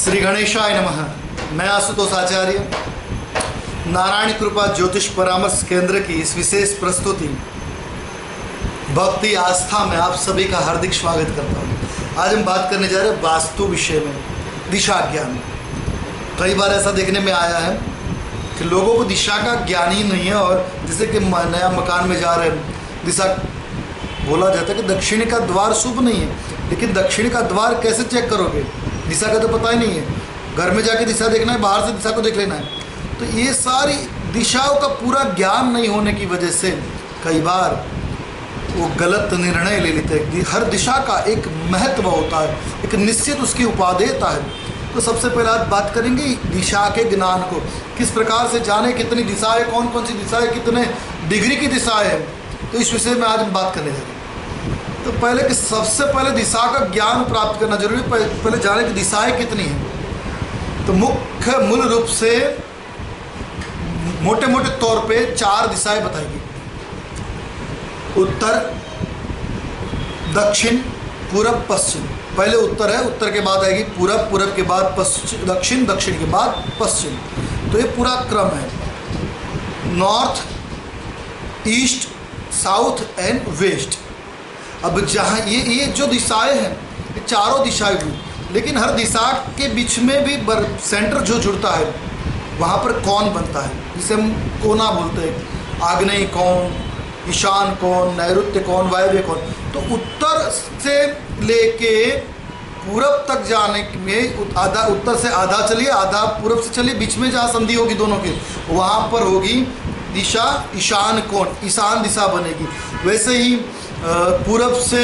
श्री गणेशाय नमः। मैं आशुतोष आचार्य नारायण कृपा ज्योतिष परामर्श केंद्र की इस विशेष प्रस्तुति भक्ति आस्था में आप सभी का हार्दिक स्वागत करता हूँ। आज हम बात करने जा रहे हैं वास्तु विषय में, दिशा ज्ञान। कई बार ऐसा देखने में आया है कि लोगों को दिशा का ज्ञान ही नहीं है, और जैसे कि नया मकान में जा रहे हैं, दिशा बोला जाता है कि दक्षिण का द्वार शुभ नहीं है, लेकिन दक्षिण का द्वार कैसे चेक करोगे? दिशा का तो पता ही नहीं है। घर में जाके दिशा देखना है, बाहर से दिशा को देख लेना है। तो ये सारी दिशाओं का पूरा ज्ञान नहीं होने की वजह से कई बार वो गलत निर्णय ले लेते हैं। हर दिशा का एक महत्व होता है, एक निश्चित उसकी उपादेयता है। तो सबसे पहले आज बात करेंगे दिशा के ज्ञान को, किस प्रकार से जाने कितनी दिशाएं, कौन कौन सी दिशाएं, कितने डिग्री की दिशाएं हैं। तो इस विषय में आज हम बात करने जा रहे हैं। तो पहले कि सबसे पहले दिशा का ज्ञान प्राप्त करना जरूरी है। पहले जाने की दिशाएं कितनी हैं। तो मुख्य मूल रूप से मोटे मोटे तौर पे 4 दिशाएं बताएगी: उत्तर, दक्षिण, पूरब, पश्चिम। पहले उत्तर है, उत्तर के बाद आएगी पूरब, पूरब के बाद पश्चिम, दक्षिण, दक्षिण के बाद पश्चिम। तो ये पूरा क्रम है: north, east, south and west. अब जहाँ ये जो दिशाएं हैं, ये चारों दिशाएं हुई, लेकिन हर दिशा के बीच में भी सेंटर जो जुड़ता है, वहाँ पर कौन बनता है, जिसे हम कोना बोलते हैं। आग्नेय कौन, ईशान कौन, नैऋत्य कौन, वायव्य कौन। तो उत्तर से लेके पूरब तक जाने में आधा, उत्तर से आधा चलिए, आधा पूरब से चलिए, बीच में जहाँ संधि होगी दोनों की, वहाँ पर होगी दिशा ईशान कोण, ईशान दिशा बनेगी। वैसे ही पूरब से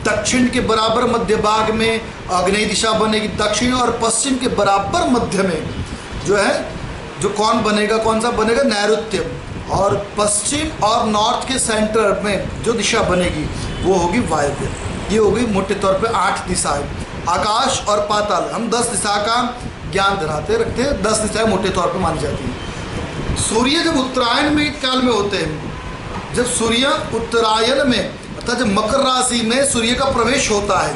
दक्षिण के बराबर मध्य भाग में आग्नेय दिशा बनेगी। दक्षिण और पश्चिम के बराबर मध्य में जो है, जो कौन बनेगा, कौन सा बनेगा? नैऋत्य। और पश्चिम और नॉर्थ के सेंटर में जो दिशा बनेगी वो होगी वायव्य। ये होगी मोटे तौर पे 8 दिशाएं। आकाश और पाताल, हम 10 दिशा का ज्ञान रखते हैं। 10 दिशाएं मोटे तौर पे मानी जाती हैं। सूर्य जब उत्तरायण में काल में होते हैं, जब सूर्य उत्तरायण में अर्थात जब मकर राशि में सूर्य का प्रवेश होता है,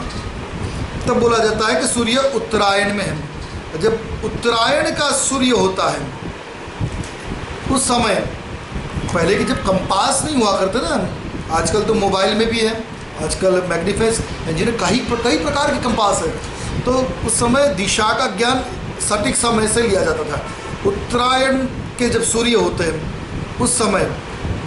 तब बोला जाता है कि सूर्य उत्तरायण में है। जब उत्तरायण का सूर्य होता है, उस समय पहले की जब कंपास नहीं हुआ करते ना, आजकल तो मोबाइल में भी है, आजकल मैग्नीफाइज इंजन कई प्रकार के कंपास है। तो उस समय दिशा का ज्ञान सटीक समय से लिया जाता था। उत्तरायण के जब सूर्य होते हैं, उस समय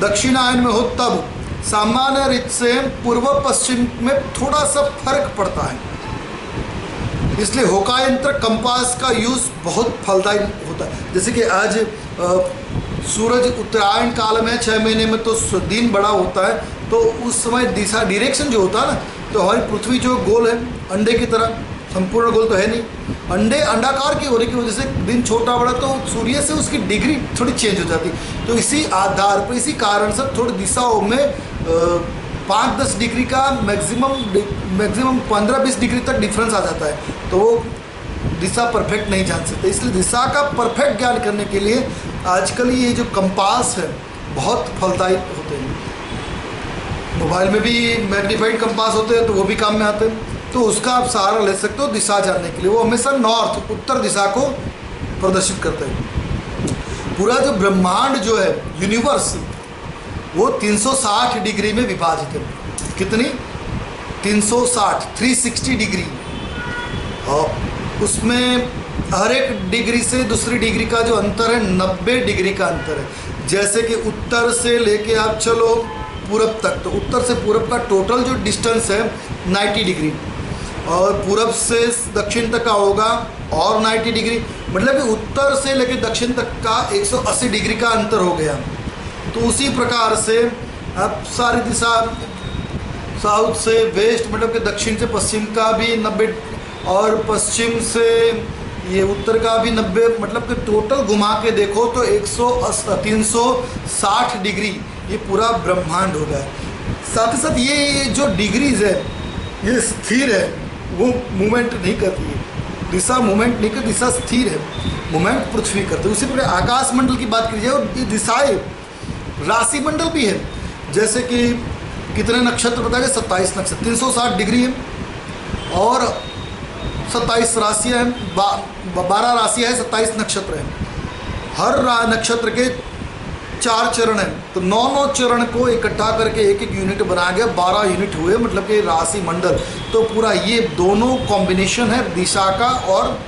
दक्षिणायन में हो, तब सामान्य रीत से पूर्व पश्चिम में थोड़ा सा फर्क पड़ता है। इसलिए होका यंत्र, कंपास का यूज़ बहुत फलदायी होता है। जैसे कि आज सूरज उत्तरायण काल में 6 महीने में तो दिन बड़ा होता है, तो उस समय दिशा डायरेक्शन जो होता है ना, तो हमारी पृथ्वी जो गोल है अंडे की तरह, संपूर्ण गोल तो है नहीं, अंडाकार की होने की वजह से दिन छोटा बड़ा, तो सूर्य से उसकी डिग्री थोड़ी चेंज हो जाती। तो इसी आधार पर, इसी कारण से थोड़ी दिशाओं में 5-10 डिग्री का मैक्सिमम 15-20 डिग्री तक डिफरेंस आ जाता है। तो वो दिशा परफेक्ट नहीं जान सकते। इसलिए दिशा का परफेक्ट ज्ञान करने के लिए आजकल ये जो कंपास है बहुत फलदायी होते हैं। मोबाइल में भी मैग्नीफाइड कंपास होते हैं, तो वो भी काम में आते हैं। तो उसका आप सहारा ले सकते हो दिशा जानने के लिए। वो हमेशा नॉर्थ, उत्तर दिशा को प्रदर्शित करते हैं। पूरा जो ब्रह्मांड जो है, यूनिवर्स, वो 360 डिग्री में विभाजित है। कितनी? 360 डिग्री। और उसमें हर एक डिग्री से दूसरी डिग्री का जो अंतर है, 90 डिग्री का अंतर है। जैसे कि उत्तर से लेके आप चलो पूरब तक, तो उत्तर से पूरब का टोटल जो डिस्टेंस है 90 डिग्री, और पूरब से दक्षिण तक का होगा और 90 डिग्री। मतलब कि उत्तर से लेकर दक्षिण तक का 180 डिग्री का अंतर हो गया। तो उसी प्रकार से अब सारी दिशा, साउथ से वेस्ट, मतलब कि दक्षिण से पश्चिम का भी 90, और पश्चिम से ये उत्तर का भी 90, मतलब कि टोटल घुमा के देखो तो 360 डिग्री ये पूरा ब्रह्मांड हो गया। साथ ही साथ ये जो डिग्रीज है, ये स्थिर है, वो मूवमेंट नहीं करती है। दिशा मूवमेंट नहीं करती, दिशा स्थिर है, मूवमेंट पृथ्वी करते है। उसी प्रकार आकाश मंडल की बात की जाए, और ये दिशाएं राशि मंडल भी है। जैसे कि कितने नक्षत्र बताए गए? 27 नक्षत्र, 360 डिग्री है। और 27 राशियाँ हैं, 12 राशियाँ हैं, 27 नक्षत्र हैं। हर नक्षत्र के 4 चरण हैं, तो 9 चरण को इकट्ठा करके एक यूनिट बनाया गया, 12 यूनिट हुए, मतलब कि राशि मंडल। तो पूरा ये दोनों कॉम्बिनेशन है दिशा का और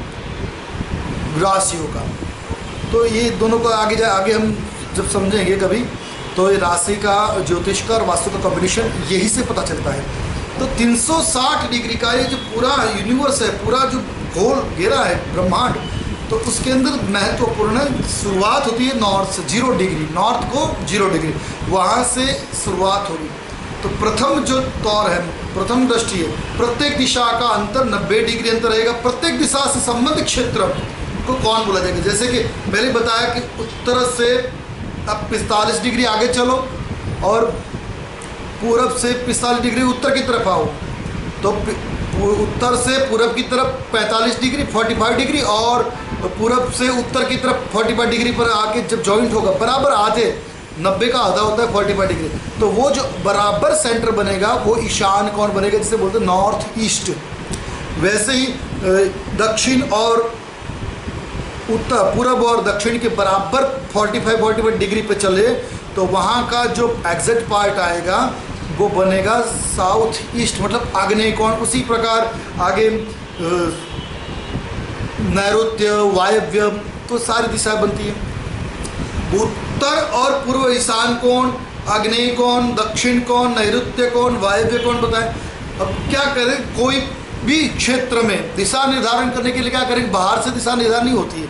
राशियों का। तो ये दोनों को आगे हम जब समझेंगे कभी, तो ये राशि का, ज्योतिष का और वास्तु का कॉम्बिनेशन यही से पता चलता है। तो 360 डिग्री का ये जो पूरा यूनिवर्स है, पूरा जो गोल घेरा है ब्रह्मांड, तो उसके अंदर महत्वपूर्ण शुरुआत होती है नॉर्थ से, 0 डिग्री, नॉर्थ को 0 डिग्री, वहाँ से शुरुआत होगी। तो प्रथम जो तौर है, प्रथम दृष्टि है, प्रत्येक दिशा का अंतर 90 डिग्री अंतर रहेगा। प्रत्येक दिशा से संबंधित क्षेत्र को कौन बोला जाएगा? जैसे कि मैंने बताया कि उत्तर से अब 45 डिग्री आगे चलो और पूरब से 45 डिग्री उत्तर की तरफ आओ, तो उत्तर से पूरब की तरफ 45 डिग्री 45 डिग्री, और पूरब से उत्तर की तरफ 45 डिग्री पर आके जब जॉइंट होगा, बराबर आधे, 90 का आधा होता है 45 डिग्री, तो वो जो बराबर सेंटर बनेगा वो ईशान कौन बनेगा, जिसे बोलते हैं नॉर्थ ईस्ट। वैसे ही दक्षिण और उत्तर, पूरब और दक्षिण के बराबर 45 डिग्री पे चले, तो वहाँ का जो एग्जैक्ट पार्ट आएगा वो बनेगा साउथ ईस्ट, मतलब आग्नेय कोण। उसी प्रकार आगे नैऋत्य, वायव्य, तो सारी दिशाएं बनती हैं। उत्तर और पूर्व ईशान कोण, आग्नेय कोण, दक्षिण कोण, नैऋत्य कोण, वायव्य कोण बताएं। अब क्या करें, कोई भी क्षेत्र में दिशा निर्धारण करने के लिए क्या करेंगे, बाहर से दिशा निर्धारण नहीं होती है,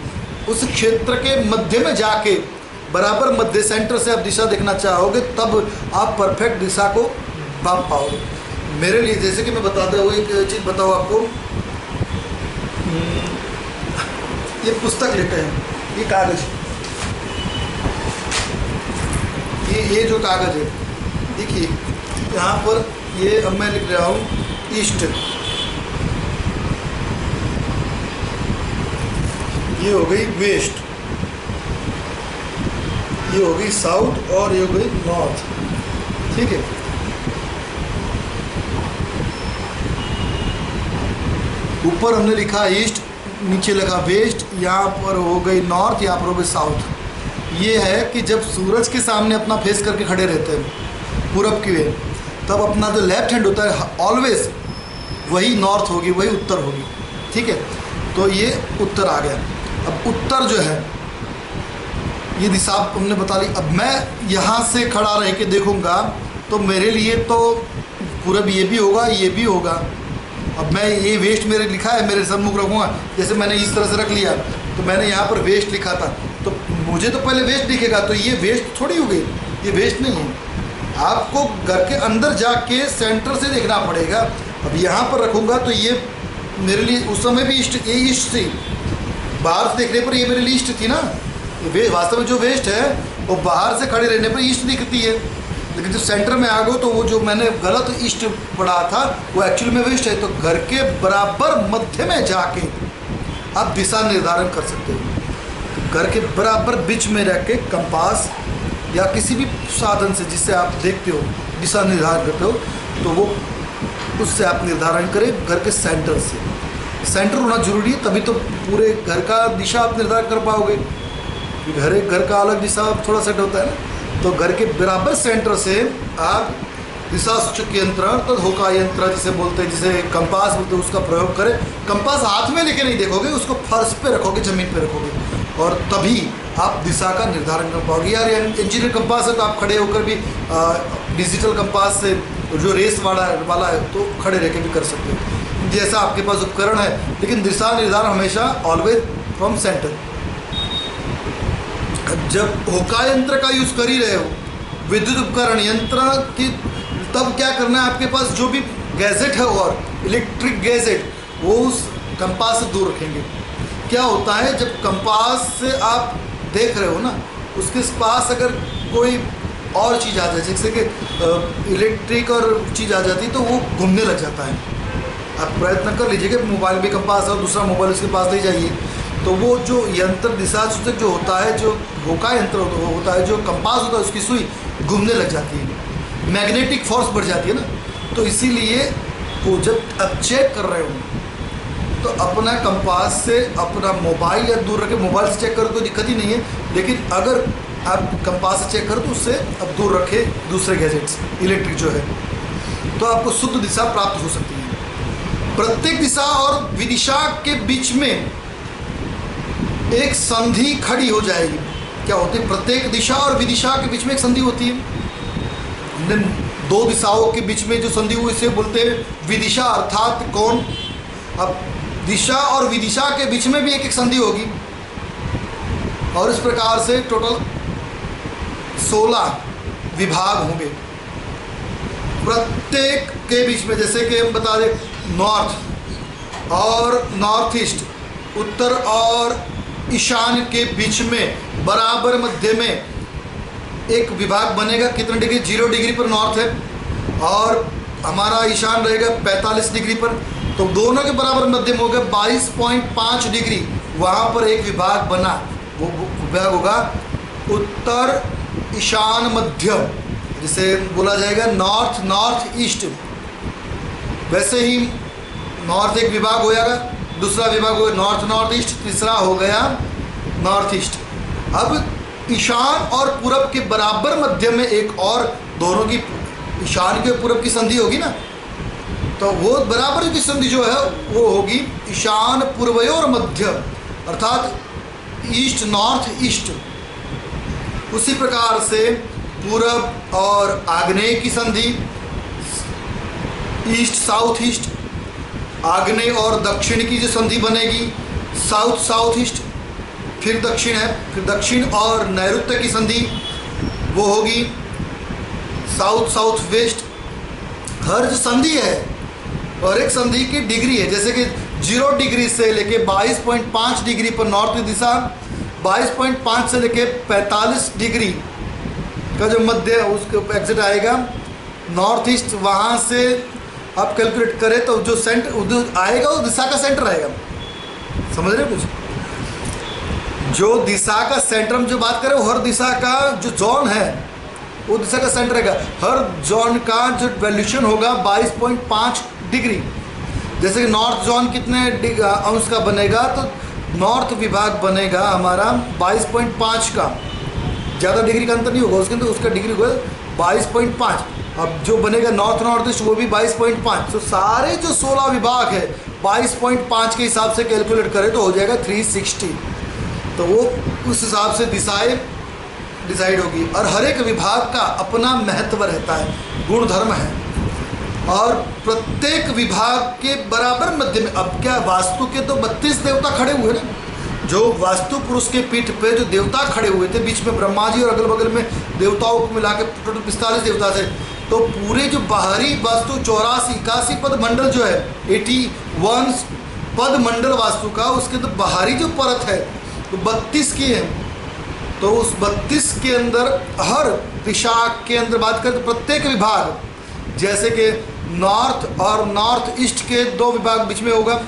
उस क्षेत्र के मध्य में जाके बराबर मध्य सेंटर से आप दिशा देखना चाहोगे, तब आप परफेक्ट दिशा को भाप पाओगे। मेरे लिए, जैसे कि मैं बताता हूँ, एक चीज़ बताओ आपको, ये पुस्तक लेते हैं, ये कागज, ये जो कागज है, देखिए यहाँ पर ये अब मैं लिख रहा हूँ ईस्ट, ये हो गई वेस्ट, ये हो गई साउथ और ये हो गई नॉर्थ, ठीक है। ऊपर हमने लिखा ईस्ट, नीचे लिखा वेस्ट, यहाँ पर हो गई नॉर्थ, यहाँ पर हो गई साउथ। ये है कि जब सूरज के सामने अपना फेस करके खड़े रहते हैं पूरब की वे, तब अपना जो लेफ्ट हैंड होता है ऑलवेज वही नॉर्थ होगी, वही उत्तर होगी, ठीक है। तो ये उत्तर आ गया। अब उत्तर जो है ये दिशा हमने बता ली। अब मैं यहाँ से खड़ा रह के देखूँगा तो मेरे लिए तो पूरब ये भी होगा, ये भी होगा। अब मैं ये वेस्ट मेरे लिखा है, मेरे सम्मुख रखूँगा, जैसे मैंने इस तरह से रख लिया, तो मैंने यहाँ पर वेस्ट लिखा था, तो मुझे तो पहले वेस्ट दिखेगा, तो ये वेस्ट थोड़ी हो गई, ये वेस्ट नहीं है। आपको घर के अंदर जाके सेंटर से देखना पड़ेगा। अब यहाँ पर रखूँगा तो ये मेरे लिए उस समय भी ईस्ट, ये ईस्ट थी, बाहर से देखने पर ये मेरे लिए ईस्ट थी ना। ये वास्तव में जो वेस्ट है वो बाहर से खड़े रहने पर ईस्ट दिखती है, लेकिन जब सेंटर में आ गो तो वो जो मैंने गलत ईस्ट पढ़ा था वो एक्चुअली में वेस्ट है। तो घर के बराबर मध्य में जाके आप दिशा निर्धारण कर सकते हो। तो घर के बराबर बीच में रह के कंपास या किसी भी साधन से जिससे आप देखते हो, दिशा निर्धारण करते हो, तो वो उससे आप निर्धारण करें घर के सेंटर से। सेंटर होना जरूरी है, तभी तो पूरे घर का दिशा आप निर्धारण कर पाओगे। घर का अलग दिशा थोड़ा सेट होता है ना, तो घर के बराबर सेंटर से आप दिशा सूचक यंत्र, तो होका यंत्र जिसे बोलते हैं, जिसे कंपास बोलते हैं, उसका प्रयोग करें। कंपास हाथ में लेके नहीं देखोगे, उसको फर्श पे रखोगे, ज़मीन पे रखोगे, और तभी आप दिशा का निर्धारण कर पाओगे। यार इंजीनियर कंपास है तो आप खड़े होकर भी डिजिटल कंपास से जो रेस वाला है तो खड़े रह के भी कर सकते हो, जैसा आपके पास उपकरण है। लेकिन दिशा निर्धारण हमेशा ऑलवेज फ्रॉम सेंटर। जब होका यंत्र का यूज़ कर ही रहे हो, विद्युत उपकरण यंत्र की, तब क्या करना है, आपके पास जो भी गैजेट है और इलेक्ट्रिक गैजेट, वो उस कंपास से दूर रखेंगे। क्या होता है, जब कंपास से आप देख रहे हो ना, उसके पास अगर कोई और चीज़ आ जाए, जैसे कि इलेक्ट्रिक और चीज़ आ जाती, तो वो घूमने लग जाता है। आप प्रयत्न कर लीजिए कि मोबाइल भी कंपास है और दूसरा मोबाइल उसके पास ले जाइए, तो वो जो यंत्र दिशा सूचक जो होता है, जो होका यंत्र होता है, जो कंपास होता है, उसकी सुई घूमने लग जाती है, मैग्नेटिक फोर्स बढ़ जाती है ना। तो इसीलिए वो जब आप चेक कर रहे हो तो अपना कंपास से अपना मोबाइल या दूर रखे, मोबाइल से चेक करो कोई दिक्कत ही नहीं है, लेकिन अगर आप कंपास से चेक करो तो उससे अब दूर रखे दूसरे गैजेट्स, इलेक्ट्रिक जो है, तो आपको शुद्ध दिशा प्राप्त हो सकती है। प्रत्येक दिशा और विदिशा के बीच में एक संधि खड़ी हो जाएगी। क्या होती है? प्रत्येक दिशा और विदिशा के बीच में एक संधि होती है। दो दिशाओं के बीच में जो संधि हुई इसे बोलते हैं विदिशा, अर्थात कौन? अब दिशा और विदिशा के बीच में भी एक एक संधि होगी, और इस प्रकार से टोटल 16 विभाग होंगे प्रत्येक के बीच में। जैसे कि हम बता दें नॉर्थ और नॉर्थ ईस्ट, उत्तर और ईशान के बीच में बराबर मध्य में एक विभाग बनेगा। कितने डिग्री? 0 डिग्री पर नॉर्थ है और हमारा ईशान रहेगा 45 डिग्री पर, तो दोनों के बराबर मध्य में होगा 22.5 डिग्री। वहाँ पर एक विभाग बना, वो विभाग होगा उत्तर ईशान मध्य, जिसे बोला जाएगा नॉर्थ नॉर्थ ईस्ट। वैसे ही नॉर्थ एक विभाग हो जाएगा, दूसरा विभाग हो नॉर्थ नॉर्थ ईस्ट, तीसरा हो गया नॉर्थ ईस्ट। अब ईशान और पूरब के बराबर मध्य में एक और, दोनों की ईशान के पूरब की संधि होगी ना, तो वो बराबर की संधि जो है वो होगी ईशान पूर्वयोर मध्य, अर्थात ईस्ट नॉर्थ ईस्ट। उसी प्रकार से पूरब और आग्नेय की संधि ईस्ट साउथ ईस्ट, आग्नेय और दक्षिण की जो संधि बनेगी साउथ साउथ ईस्ट। फिर दक्षिण है, फिर दक्षिण और नैऋत्य की संधि वो होगी साउथ साउथ वेस्ट। हर जो संधि है और एक संधि की डिग्री है, जैसे कि 0 डिग्री से लेके 22.5 डिग्री पर नॉर्थ दिशा, 22.5 से लेके 45 डिग्री का जो मध्य है उसके एग्जिट आएगा नॉर्थ ईस्ट। वहाँ से आप कैलकुलेट करें तो जो सेंटर उधर आएगा वो दिशा का सेंटर आएगा। समझ रहे हो कुछ? जो दिशा का सेंटर हम जो बात करें वो हर दिशा का जो जोन है वो दिशा का सेंटर रहेगा। हर जोन का जो वैल्यूशन होगा 22.5 डिग्री। जैसे कि नॉर्थ जोन कितने अंश का बनेगा, तो नॉर्थ विभाग बनेगा हमारा 22.5 का, ज़्यादा डिग्री का अंतर नहीं होगा उसके अंदर, उसका डिग्री होगा 22.5। अब जो बनेगा नॉर्थ नॉर्थ ईस्ट वो भी 22.5। तो सारे जो 16 विभाग है 22.5 के हिसाब से कैलकुलेट करें तो हो जाएगा 360। तो वो उस हिसाब से दिशाएं डिसाइड होगी, और हर एक विभाग का अपना महत्व रहता है, गुणधर्म है, और प्रत्येक विभाग के बराबर मध्य में। अब क्या वास्तु के तो 32 देवता खड़े हुए ना, जो वास्तु पुरुष के पीठ पे जो देवता खड़े हुए थे, बीच में ब्रह्मा जी और अगल बगल में देवताओं को मिला के टोटल 45 देवता थे। तो पूरे जो बाहरी वास्तु 81 पद मंडल जो है 81 पद मंडल वास्तु का, उसके तो बाहरी जो परत है तो 32 की है। तो उस 32 के अंदर हर दिशा के अंदर बात करें तो प्रत्येक विभाग, जैसे कि नॉर्थ और नॉर्थ ईस्ट के 2 विभाग बीच में होगा,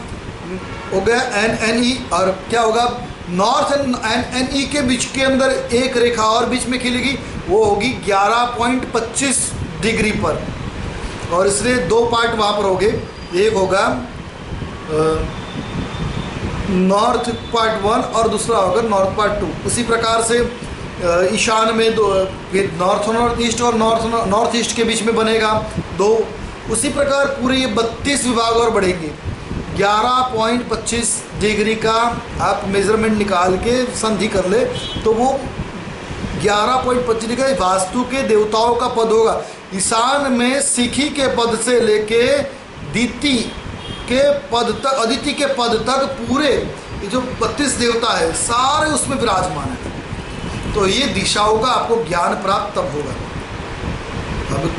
हो गया NNE, और क्या होगा नॉर्थ एंड NNE के बीच के अंदर एक रेखा और बीच में खिलेगी, वो होगी 11.25 डिग्री पर, और इसलिए 2 पार्ट वहाँ पर होंगे। एक होगा नॉर्थ पार्ट 1 और दूसरा होगा नॉर्थ पार्ट 2। उसी प्रकार से ईशान में 2, नॉर्थ नॉर्थ ईस्ट और नॉर्थ ईस्ट के बीच में बनेगा 2। उसी प्रकार पूरे ये 32 विभाग और बढ़ेंगे। 11.25 डिग्री का आप मेजरमेंट निकाल के संधि कर ले तो वो 11.25 डिग्री वास्तु के देवताओं का पद होगा। ईशान में सिखी के पद से लेके दिति के पद तक, अदिति के पद तक पूरे जो 32 देवता है सारे उसमें विराजमान है। तो ये दिशाओं का आपको ज्ञान प्राप्त तब होगा। अब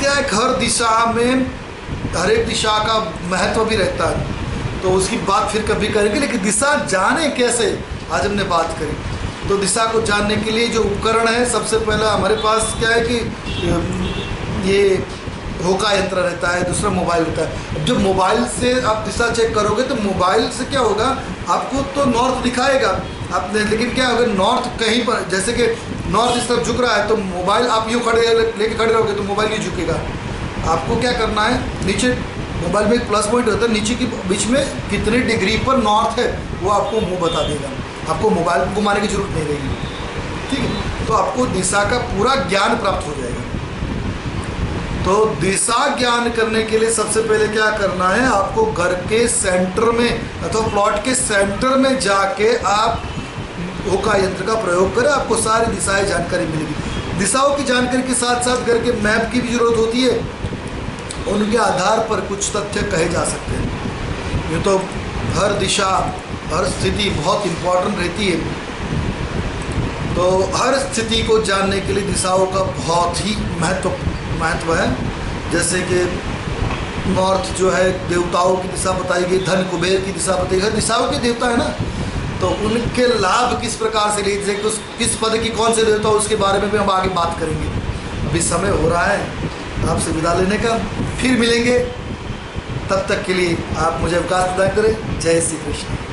क्या है, हर दिशा में हर एक दिशा का महत्व भी रहता है, तो उसकी बात फिर कभी करेंगे। लेकिन दिशा जाने कैसे, आज हमने बात करी। तो दिशा को जानने के लिए जो उपकरण है, सबसे पहला हमारे पास क्या है कि ये होका यंत्र रहता है, दूसरा मोबाइल रहता है। जब मोबाइल से आप दिशा चेक करोगे तो मोबाइल से क्या होगा, आपको तो नॉर्थ दिखाएगा आपने, लेकिन क्या होगा नॉर्थ कहीं पर, जैसे कि नॉर्थ इस तरफ झुक रहा है तो मोबाइल आप यूँ खड़े लेके खड़े रहोगे तो मोबाइल ही झुकेगा। आपको क्या करना है, नीचे मोबाइल में एक प्लस पॉइंट रहता है, नीचे की बीच में कितने डिग्री पर नॉर्थ है वो आपको मुंह बता देगा, आपको मोबाइल को घुमाने की जरूरत नहीं रहेगी। ठीक है, तो आपको दिशा का पूरा ज्ञान प्राप्त हो जाएगा। तो दिशा ज्ञान करने के लिए सबसे पहले क्या करना है, आपको घर के सेंटर में अथवा प्लॉट के सेंटर में जाके आप होका यंत्र का प्रयोग करें, आपको सारी दिशाएं जानकारी मिलेगी। दिशाओं की जानकारी के साथ साथ घर के मैप की भी जरूरत होती है, उनके आधार पर कुछ तथ्य कहे जा सकते हैं। ये तो हर दिशा हर स्थिति बहुत इम्पोर्टेंट रहती है, तो हर स्थिति को जानने के लिए दिशाओं का बहुत ही महत्व है। जैसे कि नॉर्थ जो है देवताओं की दिशा बताई गई, धन कुबेर की दिशा बताई गई, हर दिशाओं के देवता है ना, तो उनके लाभ किस प्रकार से लिए, जैसे किस पद की कौन से देवता, उसके बारे में भी हम आगे बात करेंगे। अभी समय हो रहा है आपसे विदा लेने का, फिर मिलेंगे, तब तक के लिए आप मुझे अवकाश प्रदान करें। जय श्री कृष्ण।